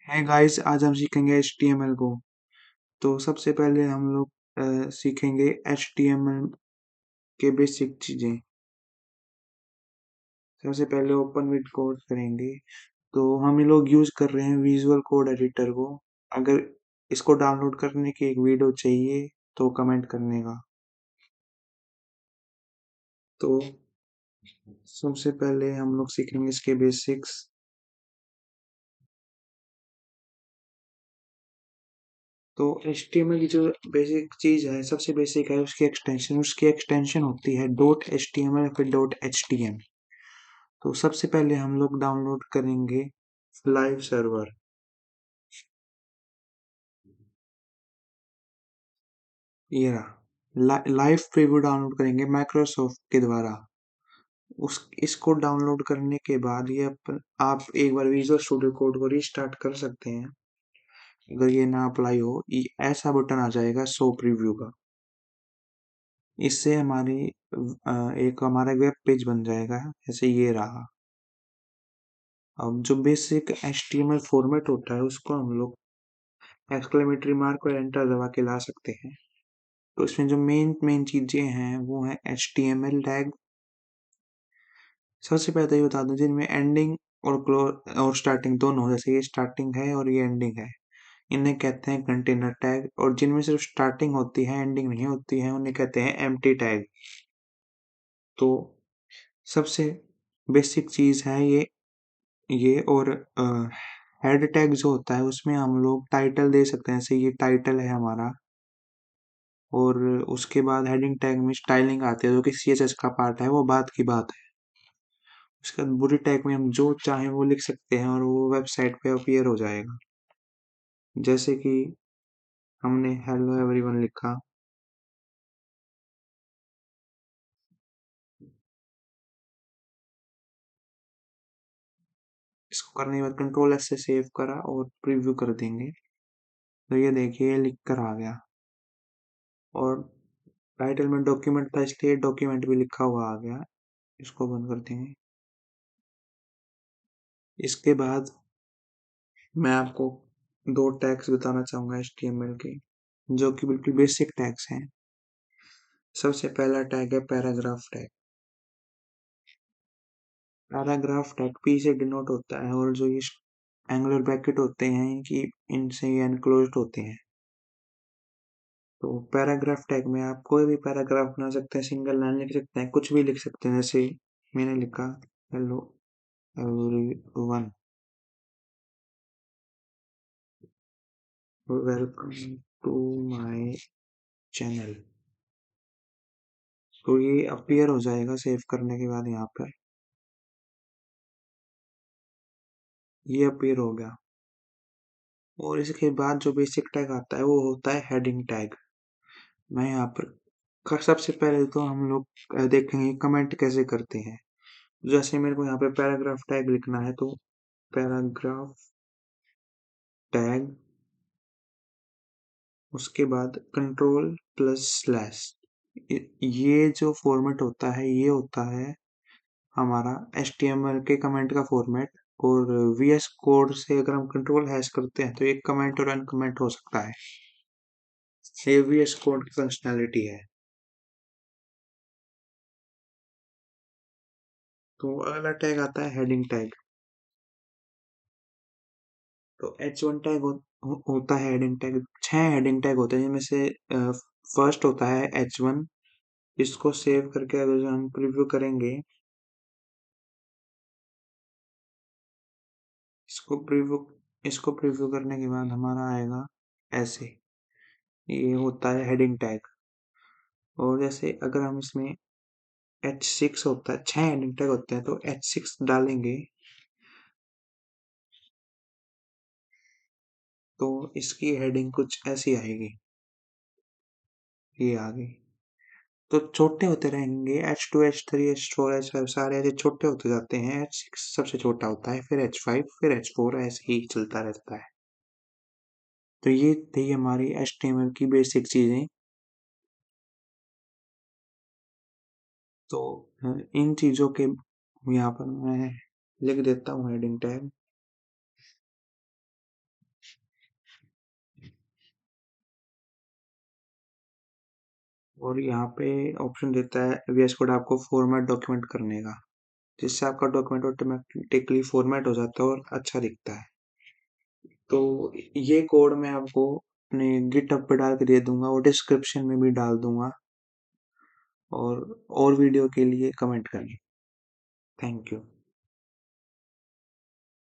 है गाइस, आज हम सीखेंगे HTML को। तो सबसे पहले हम लोग सीखेंगे HTML के बेसिक चीजें। सबसे पहले ओपन विद कोड करेंगे। तो हम ये लोग यूज कर रहे हैं विजुअल कोड एडिटर को। अगर इसको डाउनलोड करने की एक वीडियो चाहिए तो कमेंट करने का। तो सबसे पहले हम लोग सीखेंगे इसके बेसिक्स। तो HTML की जो बेसिक चीज है, सबसे बेसिक है उसकी एक्सटेंशन होती है .html फिर .htm। तो सबसे पहले हम लोग डाउनलोड करेंगे लाइव सर्वर। ये रहा लाइव प्रीव्यू डाउनलोड करेंगे माइक्रोसॉफ्ट के द्वारा। उस इसको डाउनलोड करने के बाद आप एक बार विजुअल स्टूडियो कोड को रीस्टार्ट कर सकते हैं। अगर ये ना अप्लाई हो, ऐसा बटन आ जाएगा शो प्रीव्यू का। इससे एक हमारा वेब पेज बन जाएगा, जैसे ये रहा। अब जो बेसिक HTML फॉर्मेट होता है उसको हम लोग एक्सक्लेमेटरी मार्क और एंटर दबा के ला सकते हैं। तो इसमें जो मेन मेन चीजें हैं वो है HTML टैग। सबसे पहले तो ये बता दूं, जिनमें एंडिंग और क्लोज और स्टार्टिंग दोनों, जैसे ये स्टार्टिंग है और ये एंडिंग है, इन्हें कहते हैं कंटेनर टैग। और जिनमें सिर्फ स्टार्टिंग होती है एंडिंग नहीं होती है, उन्हें कहते हैं एम्प्टी टैग। तो सबसे बेसिक चीज है ये। और हेड टैग जो होता है उसमें हम लोग टाइटल दे सकते हैं, जैसे ये टाइटल है हमारा। और उसके बाद हेडिंग टैग में स्टाइलिंग आती है, जो कि CSS का पार्ट है, वो बात की बात है। उसके बाद बॉडी टैग में हम जो चाहें वो लिख सकते हैं और वो वेबसाइट पे अपीयर हो जाएगा। जैसे कि हमने हेलो एवरीवन लिखा। इसको करने के बाद कंट्रोल S से सेव करा और प्रीव्यू कर देंगे। तो ये देखिए, ये लिख कर आ गया। और टाइटल में डॉक्यूमेंट था, इसलिए डॉक्यूमेंट भी लिखा हुआ आ गया। इसको बंद कर देंगे। इसके बाद मैं आपको दो टैग्स बताना चाहूंगा HTML के, जो कि बिल्कुल बेसिक टैग्स हैं। सबसे पहला टैग है paragraph tag. Paragraph tag P से डिनोट होता है, और जो ये एंगुलर ब्रैकेट होते हैं कि इनसे ये एनक्लोज्ड होते हैं। तो पैराग्राफ टैग में आप कोई भी पैराग्राफ बना सकते हैं, सिंगल लाइन लिख सकते हैं, कुछ भी लिख सकते हैं। जैसे मैंने लिखा hello everyone, welcome to my channel. तो ये अपीयर हो जाएगा सेव करने के बाद। यहाँ पर ये अपीयर हो गया। और इसके बाद जो बेसिक टैग आता है वो होता है हेडिंग टैग। मैं यहाँ पर सबसे पहले तो हम लोग देखेंगे कमेंट कैसे करते हैं। जैसे मेरे को यहाँ पे पैराग्राफ टैग लिखना है, तो पैराग्राफ टैग, उसके बाद कंट्रोल+/। ये जो फॉर्मेट होता है ये होता है हमारा HTML के कमेंट का फॉर्मेट। और VS कोड से अगर हम कंट्रोल# करते हैं तो एक कमेंट और अनकमेंट हो सकता है। ये VS कोड की फंक्शनैलिटी है। तो अगला टैग आता है हेडिंग टैग। तो H1 टैग होता है हेडिंग टैग। 6 हेडिंग टैग होते हैं, जिनमें से फर्स्ट होता है H1। इसको सेव करके अगर हम प्रीव्यू करेंगे, इसको प्रीव्यू इसको प्रीव्यू करने के बाद हमारा आएगा ऐसे। ये होता है हेडिंग टैग। और जैसे अगर हम इसमें H6 होता है, 6 हेडिंग टैग होते हैं, तो H6 डालेंगे तो इसकी हेडिंग कुछ ऐसी आएगी। ये आ गई। तो छोटे होते रहेंगे, H2 H3 H4 H5 सारे ऐसे छोटे होते जाते हैं। H6 सबसे छोटा होता है, फिर H5 फिर H4, ऐसे ही चलता रहता है। तो ये थी हमारी HTML की बेसिक चीजें। तो इन चीजों के यहाँ पर मैं लिख देता हूँ हेडिंग टैग। और यहाँ पे ऑप्शन देता है वीएस कोड आपको फॉर्मेट डॉक्यूमेंट करने का, जिससे आपका डॉक्यूमेंट ऑटोमेटिकली फॉर्मेट हो जाता है और अच्छा दिखता है। तो ये कोड मैं आपको अपने गिटहब पे डाल के दे दूंगा और डिस्क्रिप्शन में भी डाल दूंगा, और वीडियो के लिए कमेंट करिए। Thank you.